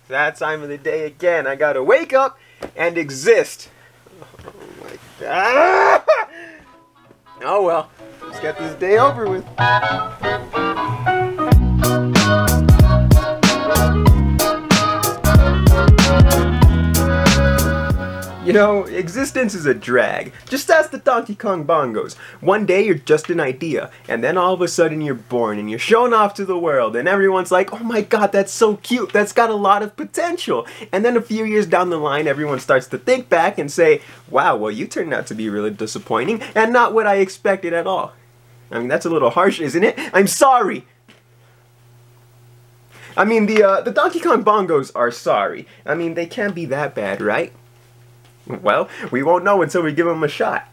That time of the day again. I gotta wake up and exist. Oh my god. Oh well, let's get this day over with. You know, existence is a drag. Just ask the Donkey Kong Bongos. One day you're just an idea, and then all of a sudden you're born and you're shown off to the world, and everyone's like, oh my god, that's so cute, that's got a lot of potential. And then a few years down the line, everyone starts to think back and say, wow, well you turned out to be really disappointing, and not what I expected at all. I mean, that's a little harsh, isn't it? I'm sorry! I mean, the Donkey Kong Bongos are sorry. I mean, they can't be that bad, right? Well, we won't know until we give them a shot.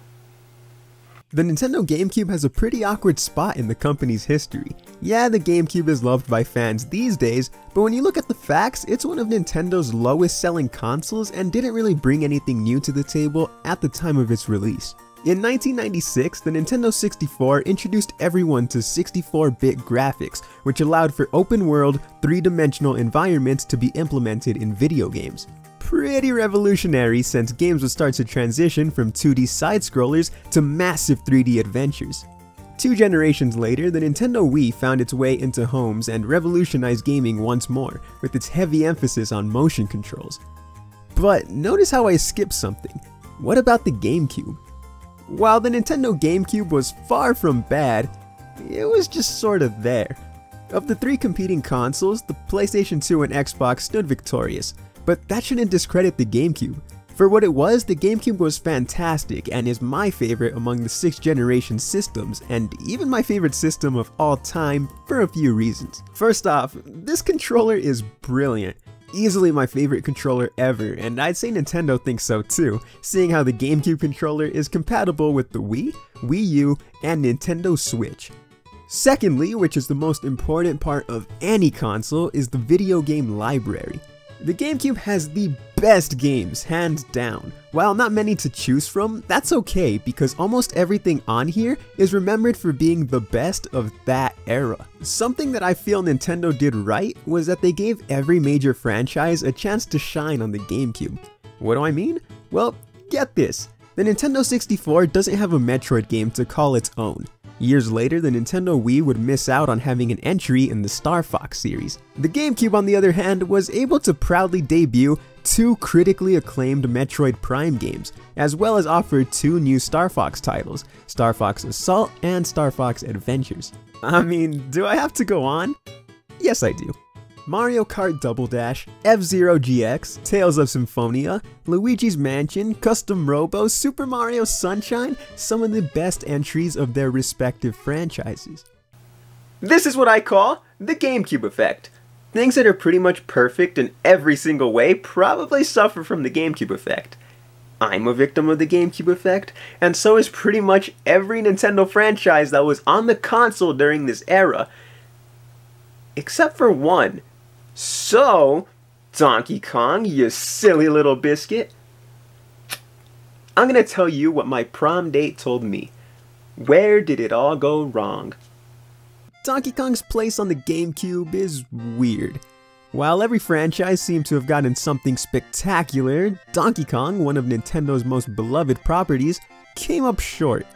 The Nintendo GameCube has a pretty awkward spot in the company's history. Yeah, the GameCube is loved by fans these days, but when you look at the facts, it's one of Nintendo's lowest selling consoles and didn't really bring anything new to the table at the time of its release. In 1996, the Nintendo 64 introduced everyone to 64-bit graphics, which allowed for open-world, three-dimensional environments to be implemented in video games. Pretty revolutionary, since games would start to transition from 2D side-scrollers to massive 3D adventures. 2 generations later, the Nintendo Wii found its way into homes and revolutionized gaming once more, with its heavy emphasis on motion controls. But notice how I skipped something. What about the GameCube? While the Nintendo GameCube was far from bad, it was just sort of there. Of the 3 competing consoles, the PlayStation 2 and Xbox stood victorious. But that shouldn't discredit the GameCube. For what it was, the GameCube was fantastic and is my favorite among the 6th generation systems, and even my favorite system of all time for a few reasons. First off, this controller is brilliant. Easily my favorite controller ever, and I'd say Nintendo thinks so too, seeing how the GameCube controller is compatible with the Wii, Wii U, and Nintendo Switch. Secondly, which is the most important part of any console, is the video game library. The GameCube has the best games, hands down. While not many to choose from, that's okay because almost everything on here is remembered for being the best of that era. Something that I feel Nintendo did right was that they gave every major franchise a chance to shine on the GameCube. What do I mean? Well, get this. The Nintendo 64 doesn't have a Metroid game to call its own. Years later, the Nintendo Wii would miss out on having an entry in the Star Fox series. The GameCube, on the other hand, was able to proudly debut 2 critically acclaimed Metroid Prime games, as well as offer 2 new Star Fox titles, Star Fox Assault and Star Fox Adventures. I mean, do I have to go on? Yes, I do. Mario Kart Double Dash, F-Zero GX, Tales of Symphonia, Luigi's Mansion, Custom Robo, Super Mario Sunshine, some of the best entries of their respective franchises. This is what I call the GameCube effect. Things that are pretty much perfect in every single way probably suffer from the GameCube effect. I'm a victim of the GameCube effect, and so is pretty much every Nintendo franchise that was on the console during this era. Except for one. So, Donkey Kong, you silly little biscuit. I'm gonna tell you what my prom date told me. Where did it all go wrong? Donkey Kong's place on the GameCube is weird. While every franchise seemed to have gotten something spectacular, Donkey Kong, one of Nintendo's most beloved properties, came up short.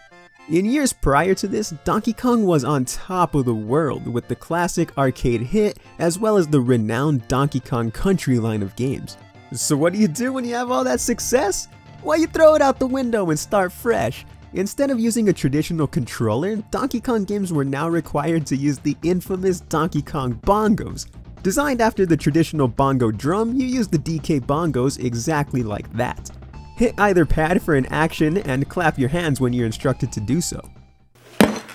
In years prior to this, Donkey Kong was on top of the world with the classic arcade hit as well as the renowned Donkey Kong Country line of games. So what do you do when you have all that success? Well, you throw it out the window and start fresh. Instead of using a traditional controller, Donkey Kong games were now required to use the infamous Donkey Kong Bongos. Designed after the traditional bongo drum, you use the DK Bongos exactly like that. Hit either pad for an action and clap your hands when you're instructed to do so.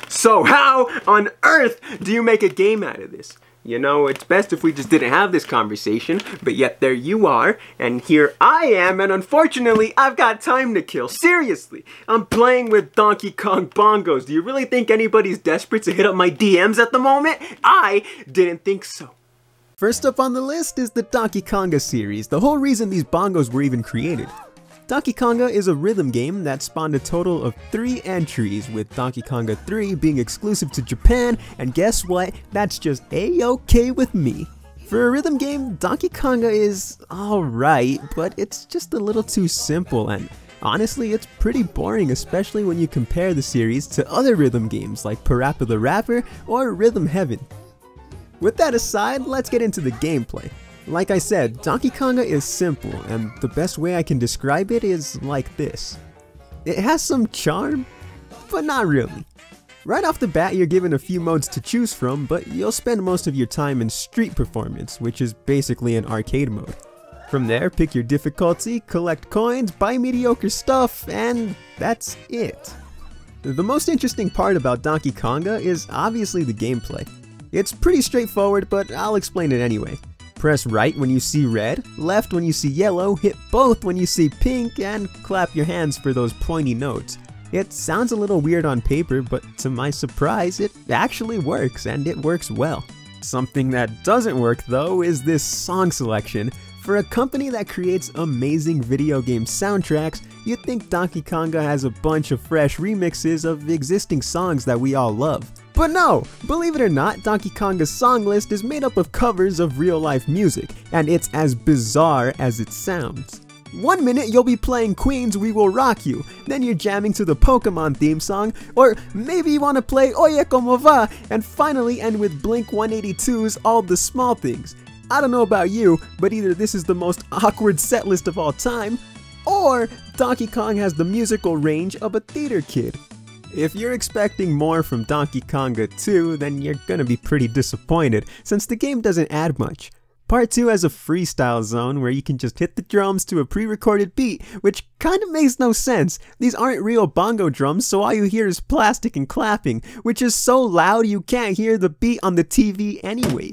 So how on earth do you make a game out of this? You know, it's best if we just didn't have this conversation, but yet there you are, and here I am, and unfortunately, I've got time to kill. Seriously, I'm playing with Donkey Kong Bongos. Do you really think anybody's desperate to hit up my DMs at the moment? I didn't think so. First up on the list is the Donkey Konga series, the whole reason these bongos were even created. Donkey Konga is a rhythm game that spawned a total of 3 entries, with Donkey Konga 3 being exclusive to Japan, and guess what? That's just a-okay with me. For a rhythm game, Donkey Konga is alright, but it's just a little too simple, and honestly, it's pretty boring, especially when you compare the series to other rhythm games like Parappa the Rapper or Rhythm Heaven. With that aside, let's get into the gameplay. Like I said, Donkey Konga is simple, and the best way I can describe it is like this. It has some charm, but not really. Right off the bat, you're given a few modes to choose from, but you'll spend most of your time in Street Performance, which is basically an arcade mode. From there, pick your difficulty, collect coins, buy mediocre stuff, and that's it. The most interesting part about Donkey Konga is obviously the gameplay. It's pretty straightforward, but I'll explain it anyway. Press right when you see red, left when you see yellow, hit both when you see pink, and clap your hands for those pointy notes. It sounds a little weird on paper, but to my surprise, it actually works, and it works well. Something that doesn't work though is this song selection. For a company that creates amazing video game soundtracks, you'd think Donkey Konga has a bunch of fresh remixes of existing songs that we all love. But no! Believe it or not, Donkey Konga's song list is made up of covers of real-life music, and it's as bizarre as it sounds. One minute you'll be playing Queen's We Will Rock You, then you're jamming to the Pokemon theme song, or maybe you want to play Oye Como Va, and finally end with Blink 182's All the Small Things. I don't know about you, but either this is the most awkward setlist of all time, or Donkey Kong has the musical range of a theater kid. If you're expecting more from Donkey Konga 2, then you're gonna be pretty disappointed, since the game doesn't add much. Part 2 has a freestyle zone where you can just hit the drums to a pre-recorded beat, which kinda makes no sense. These aren't real bongo drums, so all you hear is plastic and clapping, which is so loud you can't hear the beat on the TV anyways.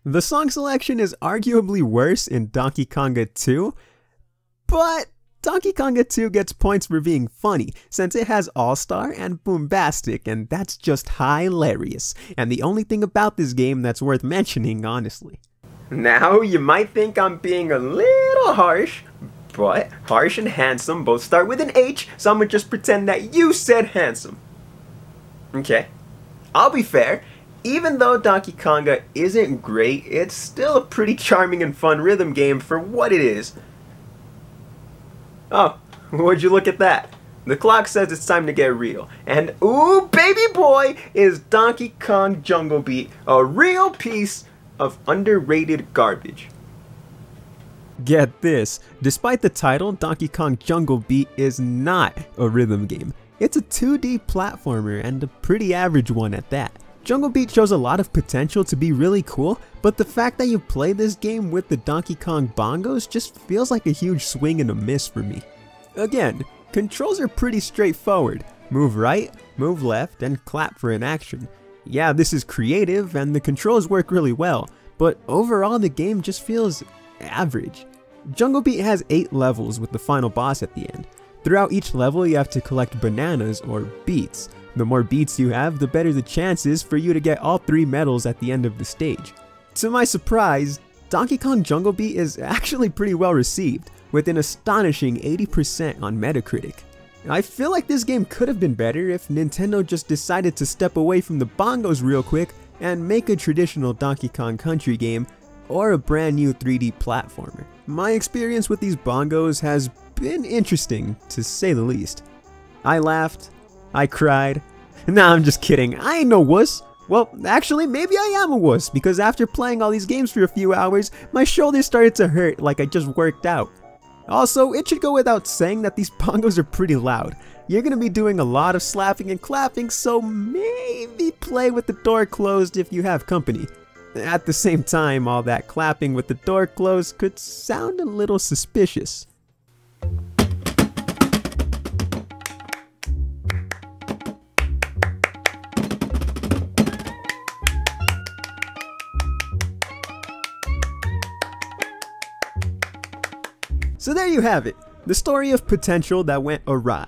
The song selection is arguably worse in Donkey Konga 2, but Donkey Konga 2 gets points for being funny, since it has All-Star and Boombastic, and that's just hilarious, and the only thing about this game that's worth mentioning, honestly. Now, you might think I'm being a little harsh, but harsh and handsome both start with an H, so I'm gonna just pretend that you said handsome. Okay, I'll be fair. Even though Donkey Konga isn't great, it's still a pretty charming and fun rhythm game for what it is. Oh, would you look at that? The clock says it's time to get real. And ooh, baby boy, is Donkey Kong Jungle Beat a real piece of underrated garbage. Get this, despite the title, Donkey Kong Jungle Beat is not a rhythm game. It's a 2D platformer, and a pretty average one at that. Jungle Beat shows a lot of potential to be really cool, but the fact that you play this game with the Donkey Kong Bongos just feels like a huge swing and a miss for me. Again, controls are pretty straightforward. Move right, move left, and clap for an action. Yeah, this is creative, and the controls work really well, but overall the game just feels average. Jungle Beat has 8 levels with the final boss at the end. Throughout each level you have to collect bananas or beets. The more beats you have, the better the chances for you to get all 3 medals at the end of the stage. To my surprise, Donkey Kong Jungle Beat is actually pretty well received, with an astonishing 80% on Metacritic. I feel like this game could have been better if Nintendo just decided to step away from the bongos real quick and make a traditional Donkey Kong Country game or a brand new 3D platformer. My experience with these bongos has been interesting, to say the least. I laughed, I cried. Nah, I'm just kidding, I ain't no wuss. Well, actually, maybe I am a wuss, because after playing all these games for a few hours, my shoulders started to hurt like I just worked out. Also, it should go without saying that these bongos are pretty loud. You're gonna be doing a lot of slapping and clapping, so maybe play with the door closed if you have company. At the same time, all that clapping with the door closed could sound a little suspicious. So there you have it, the story of potential that went awry.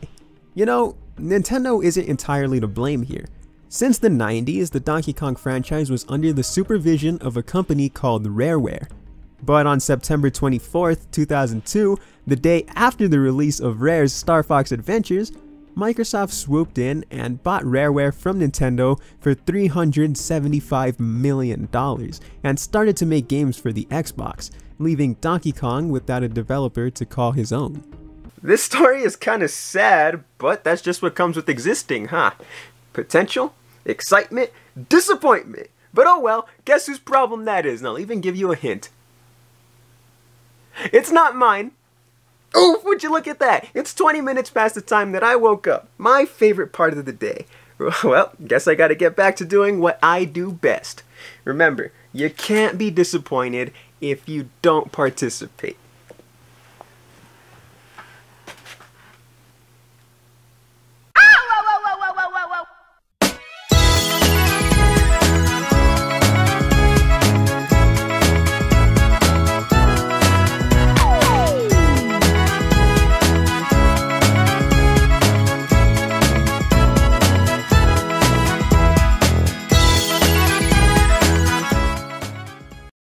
You know, Nintendo isn't entirely to blame here. Since the 90s, the Donkey Kong franchise was under the supervision of a company called Rareware. But on September 24th, 2002, the day after the release of Rare's Star Fox Adventures, Microsoft swooped in and bought Rareware from Nintendo for $375 million and started to make games for the Xbox, leaving Donkey Kong without a developer to call his own. This story is kinda sad, but that's just what comes with existing, huh? Potential, excitement, disappointment. But oh well, guess whose problem that is, and I'll even give you a hint. It's not mine. Oof, would you look at that? It's 20 minutes past the time that I woke up. My favorite part of the day. Well, guess I gotta get back to doing what I do best. Remember, you can't be disappointed if you don't participate.